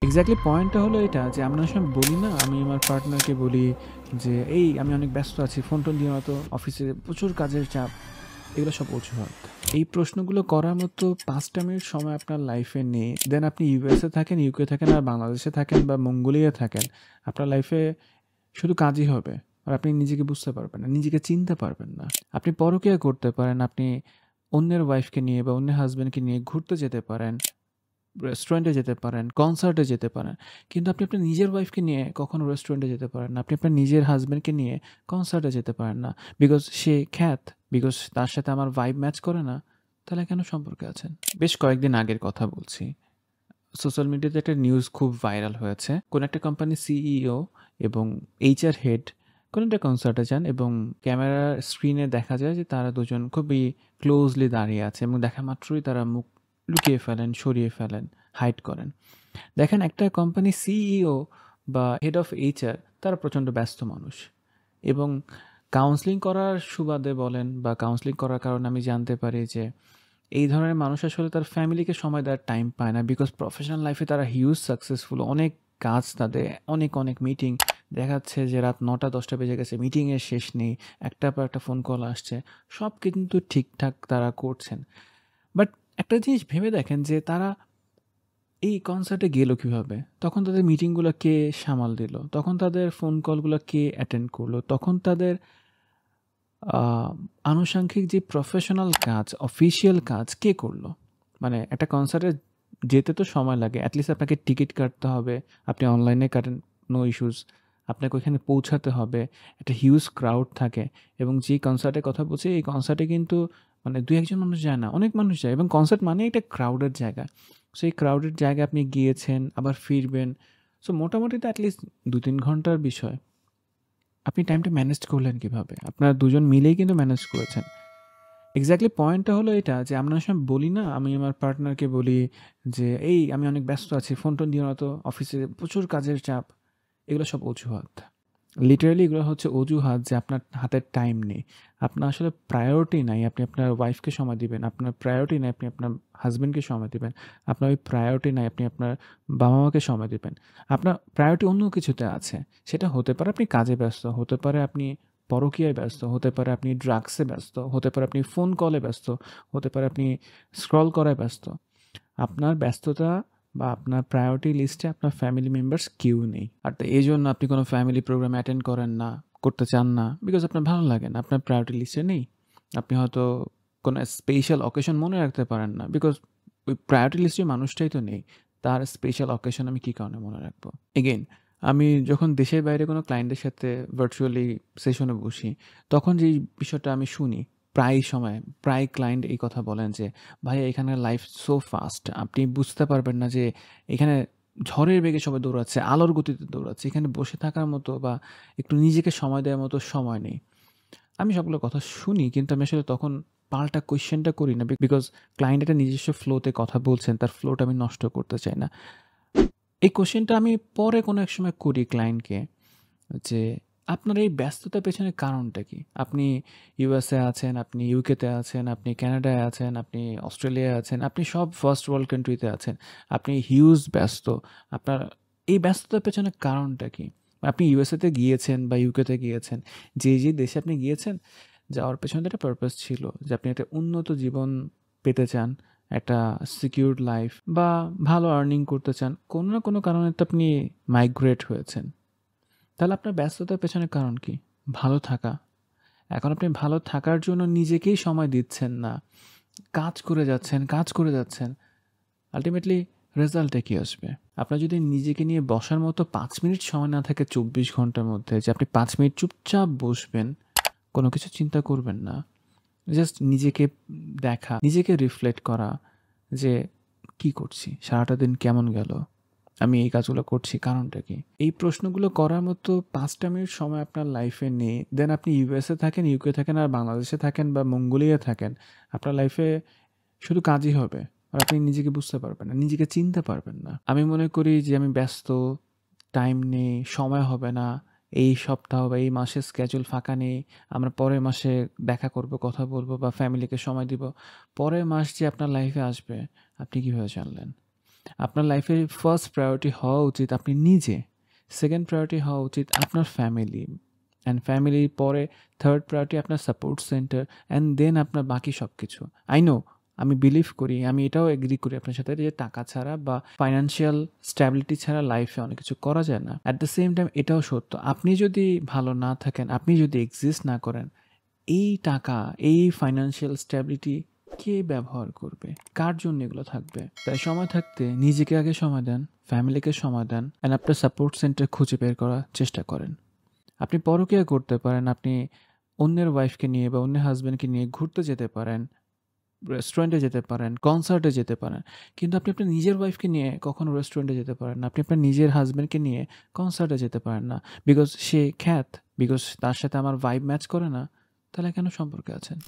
Exactly পয়েন্টটা হলো এটা যে আমরা অনেক সময় বলি না, আমি আমার পার্টনারকে বলি যে, "এই আমি অনেক ব্যস্ত আছি, ফোন-টোন দিও না তো, অফিসে প্রচুর কাজের চাপ।" এগুলো সব অজুহাত। এই প্রশ্নগুলো করার মতো ৫ টা মিনিট সময় আপনার লাইফে নেই। দেন আপনি ইউএসএ থাকেন, ইউকে থাকেন আর বাংলাদেশে থাকেন বা মঙ্গোলিয়ায় থাকেন। আপনার লাইফে শুধু কাজই হবে। আর আপনি নিজেকে বুঝতে পারবেন না, নিজেকে চিনতে পারবেন না। আপনি পরকীয়া করতে পারেন, আপনি অন্যের ওয়াইফকে নিয়ে বা অন্যের হাসব্যান্ডকে নিয়ে ঘুরতে যেতে পারেন। রেস্টুরেন্টে যেতে পারেন, কনসার্টে যেতে পারেন। কিন্তু আপনি আপনার নিজের ওয়াইফকে নিয়ে কখনো রেস্টুরেন্টে যেতে পারেন না। আপনি আপনার নিজের হাসব্যান্ডকে নিয়ে কনসার্টে যেতে পারেন না। বিকজ সে খ্যাত, বিকজ তার সাথে আমার ভাইব ম্যাচ করে না। তাহলে কেন সম্পর্কে আছেন? বেশ কয়েকদিন আগের কথা বলছি। সোশ্যাল মিডিয়াতে একটা নিউজ খুব ভাইরাল হয়েছে। কোন একটা কোম্পানির সিইও এবং এইচআর হেড কোন একটা কনসার্টে যান এবং ক্যামেরার স্ক্রিনে দেখা যায় যে তারা দুজন খুবই ক্লোজলি দাঁড়িয়ে আছে এবং দেখা মাত্রই তারা মুখ লুকিয়ে ফেলেন, সরিয়ে ফেলেন, হাইড করেন। দেখেন একটা কোম্পানির সিইও বা হেড অফ এইচআর তারা প্রচণ্ড ব্যস্ত মানুষ এবং কাউন্সেলিং করার সুবাদে বলেন বা কাউন্সেলিং করার কারণে আমি জানতে পারি যে এই ধরনের মানুষ আসলে তার ফ্যামিলিকে সময় দেওয়ার টাইম পায় না, বিকজ প্রফেশনাল লাইফে তারা হিউজ সাকসেসফুল, অনেক কাজ তাদের, অনেক অনেক মিটিং, দেখাচ্ছে যে রাত ৯টা ১০টা বেজে গেছে, মিটিংয়ের শেষ নেই, একটার পর একটা ফোন কল আসছে, সব কিন্তু ঠিকঠাক তারা করছেন। বাট একটা জিনিস ভেবে দেখেন যে তারা এই কনসার্টে গেল কিভাবে? তখন তাদের মিটিংগুলো কে সামাল দিল? তখন তাদের ফোন কলগুলো কে অ্যাটেন্ড করলো? তখন তাদের আ আনুষাঙ্গিক যে প্রফেশনাল কাজ, অফিসিয়াল কাজ কে করলো? মানে একটা কনসার্টে যেতে তো সময় লাগে। এট লিস্ট আপনাকে টিকিট কাটতে হবে। আপনি অনলাইনে কাটেন, নো ইস্যুস। আপনাকে ওইখানে পৌঁছাতে হবে। একটা হিউজ ক্রাউড থাকে এবং যেই কনসার্টের কথা বলছি, এই কনসার্টে কিন্তু মানে ২-১ জন মানুষ যায় না। অনেক মানুষ যায় এবং কনসার্ট মানেই একটা ক্রাউডের জায়গা। সো এই ক্রাউডের জায়গায় আপনি গিয়েছেন, আবার ফিরবেন। সো মোটামুটি তো এট লিস্ট ২-৩ ঘন্টার বিষয়। আপনি টাইমটা ম্যানেজ করলেন কিভাবে? আপনারা দুজন মিলেই কিন্তু ম্যানেজ করেছেন। এক্স্যাক্টলি পয়েন্টটা হলো এটা যে আমরা অনেক সময় বলি না, আমি আমার পার্টনারকে বলি যে, "এই আমি অনেক ব্যস্ত আছি, ফোন-টোন দিও না তো, অফিসে প্রচুর কাজের চাপ।" এগুলো সব অজুহাত। লিটারালি এগুলো হচ্ছে অজুহাত যে আপনার হাতে টাইম নেই। আপনার আসলে প্রায়োরিটি নাই। আপনি আপনার ওয়াইফকে সময় দিবেন। আপনার প্রায়োরিটি নাই আপনি আপনার হাসব্যান্ডকে সময় দিবেন। আপনার ওই প্রায়োরিটি নাই আপনি আপনার বাবা-মাকে সময় দিবেন। আপনার প্রায়োরিটি অন্য কিছুতে আছে। সেটা হতে পারে আপনি কাজে ব্যস্ত, হতে পারে আপনি পরকীয়ায় ব্যস্ত, হতে পারে আপনি ড্রাগসে ব্যস্ত, হতে পারে আপনি ফোন কলে ব্যস্ত, হতে পারে আপনি স্ক্রল করায় ব্যস্ত। আপনার ব্যস্ততা বা আপনার প্রায়োরিটি লিস্টে আপনার ফ্যামিলি মেম্বার্স কেউ নেই। আর তো এজন্য আপনি কোনো ফ্যামিলি প্রোগ্রাম অ্যাটেন্ড করেন না, করতে চান না, বিকজ আপনার ভালো লাগে না। আপনার প্রায়োরিটি লিস্টে নেই। আপনি হয়তো কোনো স্পেশাল অকেশন মনে রাখতে পারেন না, বিকজ ওই প্রায়োরিটি লিস্টে মানুষটাই তো নেই। তার স্পেশাল অকেশন আমি কী কারণে মনে রাখবো? এগেইন আমি যখন দেশের বাইরে কোনো ক্লায়েন্টের সাথে ভার্চুয়ালি সেশনে বসি, তখন যেই বিষয়টা আমি শুনি, প্রায় সময় প্রায় ক্লায়েন্ট এই কথা বলেন যে, "ভাইয়া এখানের লাইফ সো ফাস্ট। আপনি বুঝতে পারবেন না যে এখানে ঝড়ের বেগে সবাই দৌড়াচ্ছে, আলোর গতিতে দৌড়াচ্ছে। এখানে বসে থাকার মতো বা একটু নিজেকে সময় দেওয়ার মতো সময় নেই।" আমি সবগুলো কথা শুনি কিন্তু আমি আসলে তখন পাল্টা কোয়েশ্চেনটা করি না। বিকজ ক্লায়েন্ট একটা নিজস্ব ফ্লোতে কথা বলছেন, তার ফ্লোটা আমি নষ্ট করতে চাই না। এই কোয়েশ্চেনটা আমি পরে কোনো এক সময় করি ক্লায়েন্টকে যে, "আপনার এই ব্যস্ততার পেছনে কারণটা কি? আপনি ইউএসএ আছেন, আপনি ইউকেতে আছেন, আপনি কানাডায় আছেন, আপনি অস্ট্রেলিয়ায় আছেন, আপনি সব ফার্স্ট ওয়ার্ল্ড কান্ট্রিতে আছেন। আপনি হিউজ ব্যস্ত। আপনার এই ব্যস্ততার পেছনে কারণটা কি? আপনি ইউএসএতে গিয়েছেন বা ইউকেতে গিয়েছেন। যে দেশে আপনি গিয়েছেন, যাওয়ার পেছনে তো একটা পারপাস ছিল যে আপনি একটা উন্নত জীবন পেতে চান, একটা সিকিউরড লাইফ বা ভালো আর্নিং করতে চান। কোনো না কোনো কারণে তো আপনি মাইগ্রেট হয়েছেন। তাহলে আপনার ব্যস্ততার পেছনে কারণ কি? ভালো থাকা। এখন আপনি ভালো থাকার জন্য নিজেকেই সময় দিচ্ছেন না। কাজ করে যাচ্ছেন, কাজ করে যাচ্ছেন। আল্টিমেটলি রেজাল্টটা কি আসবে? আপনার যদি নিজেকে নিয়ে বসার মতো ৫ মিনিট সময় না থাকে ২৪ ঘন্টার মধ্যে যে আপনি ৫ মিনিট চুপচাপ বসবেন, কোনো কিছু চিন্তা করবেন না। জাস্ট নিজেকে দেখা, নিজেকে রিফ্লেক্ট করা যে কি করছি? সারাটা দিন কেমন গেল? আমি এই কাজগুলো করছি, কারণটা কি? এই প্রশ্নগুলো করার মতো ৫ টা মিনিট সময় আপনার লাইফে নেই। দেন আপনি ইউএসএ থাকেন, ইউকে থাকেন আর বাংলাদেশে থাকেন বা মঙ্গোলিয়ায় থাকেন। আপনার লাইফে শুধু কাজই হবে। আর আপনি নিজেকে বুঝতে পারবেন না, নিজেকে চিনতে পারবেন না। আমি মনে করি যে আমি ব্যস্ত, টাইম নেই, সময় হবে না, এই সপ্তাহ বা এই মাসের schedule ফাঁকা নেই। আমরা পরের মাসে দেখা করব, কথা বলব বা ফ্যামিলিকে সময় দিব। পরের মাস যে আপনার লাইফে আসবে, আপনি কিভাবে জানলেন? আপনার লাইফের ফার্স্ট প্রায়োরিটি হওয়া উচিত আপনি নিজে। সেকেন্ড প্রায়োরিটি হওয়া উচিত আপনার ফ্যামিলি। অ্যান্ড ফ্যামিলির পরে থার্ড প্রায়োরিটি আপনার সাপোর্ট সেন্টার অ্যান্ড দেন আপনার বাকি সব কিছু। আই নো, আমি বিলিভ করি, আমি এটাও এগ্রি করি আপনার সাথে যে টাকা ছাড়া বা ফাইন্যান্সিয়াল স্ট্যাবিলিটি ছাড়া লাইফে অনেক কিছু করা যায় না। অ্যাট দ্য সেম টাইম এটাও সত্য, আপনি যদি ভালো না থাকেন, আপনি যদি এক্সিস্ট না করেন, এই টাকা, এই ফাইন্যান্সিয়াল স্ট্যাবিলিটি কে ব্যবহার করবে? কার জন্য এগুলো থাকবে? তাই সময় থাকতে নিজেকে আগে সময় দেন, ফ্যামিলিকে সময় দেন, অ্যান্ড আপনার সাপোর্ট সেন্টার খুঁজে বের করার চেষ্টা করেন। আপনি পরকীয়া করতে পারেন, আপনি অন্যের ওয়াইফকে নিয়ে বা অন্যের হাজব্যান্ডকে নিয়ে ঘুরতে যেতে পারেন, রেস্টুরেন্টে যেতে পারেন, কনসার্টে যেতে পারেন। কিন্তু আপনি আপনার নিজের ওয়াইফকে নিয়ে কখনো রেস্টুরেন্টে যেতে পারেন না। আপনি আপনার নিজের হাজব্যান্ডকে নিয়ে কনসার্টে যেতে পারেন না। বিকজ সে খ্যাত, বিকজ তার সাথে আমার ভাইব ম্যাচ করে না। তাহলে কেন সম্পর্কে আছেন?